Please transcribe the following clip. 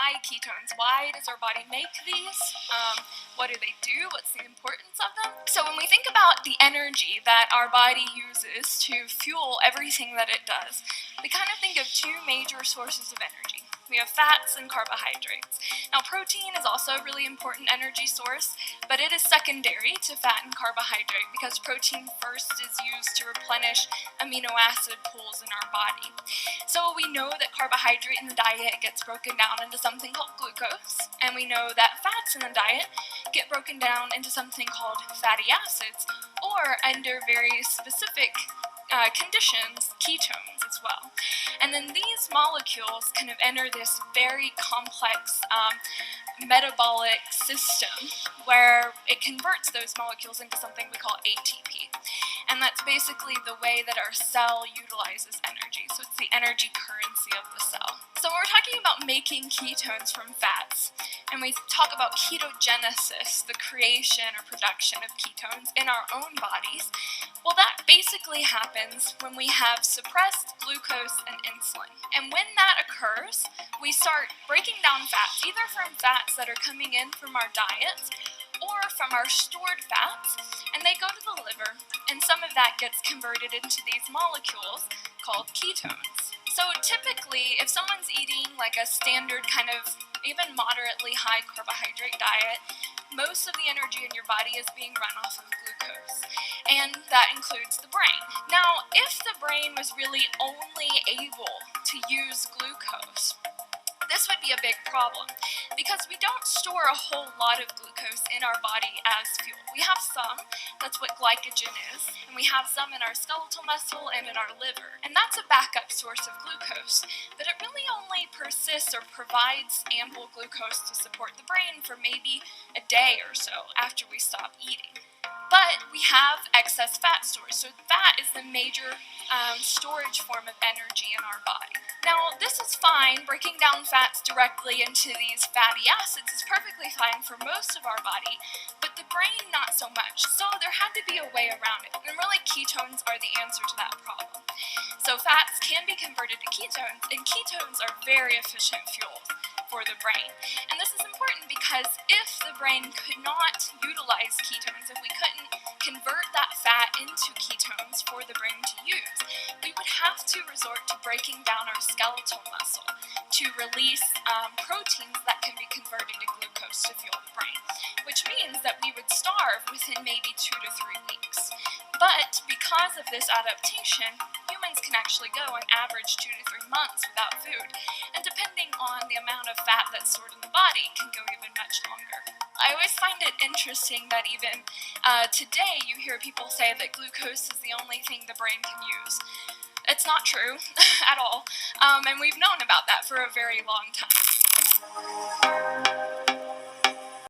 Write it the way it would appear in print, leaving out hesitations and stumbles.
why ketones? Why does our body make these? What do they do? What's the importance of them? So when we think about the energy that our body uses to fuel everything that it does, we kind of think of two major sources of energy. We have fats and carbohydrates. Now, protein is also a really important energy source, but it is secondary to fat and carbohydrate because protein first is used to replenish amino acid pools in our body. So we know that carbohydrate in the diet gets broken down into something called glucose, and we know that fats in the diet get broken down into something called fatty acids, or under very specific conditions, ketones as well. And then these molecules kind of enter this very complex metabolic system where it converts those molecules into something we call ATP. And that's basically the way that our cell utilizes energy. So it's the energy currency of the cell. So when we're talking about making ketones from fats, and we talk about ketogenesis, the creation or production of ketones in our own bodies, well, that basically happens when we have suppressed glucose and insulin. And when that occurs, we start breaking down fats, either from fats that are coming in from our diets or from our stored fats, and they go to the liver, and some of that gets converted into these molecules called ketones. So typically, if someone's eating like a standard kind of even moderately high carbohydrate diet, most of the energy in your body is being run off of glucose, and that includes the brain. Now, if the brain was really only able to use glucose, this would be a big problem because we don't store a whole lot of glucose in our body as fuel. We have some, that's what glycogen is, and we have some in our skeletal muscle and in our liver, and that's a backup source of glucose, but it really only persists or provides ample glucose to support the brain for maybe a day or so after we stop eating. But we have excess fat stores, so fat is the major storage form of energy in our body. Now, this is fine. Breaking down fats directly into these fatty acids is perfectly fine for most of our body, but the brain not so much. So there had to be a way around it, and really ketones are the answer to that problem. So fats can be converted to ketones, and ketones are very efficient fuels for the brain. And this is important because if the brain could not utilize ketones, if we couldn't convert that fat into ketones for the brain to use, we would have to resort to breaking down our skeletal muscle to release proteins that can be converted to glucose to fuel the brain, which means that we would starve within maybe 2 to 3 weeks. But because of this adaptation, humans can actually go on average 2 to 3 months without food, and depending on the amount of fat that's stored in the body, can go even much longer. I always find it interesting that even today you hear people say that glucose is the only thing the brain can use. It's not true at all, and we've known about that for a very long time.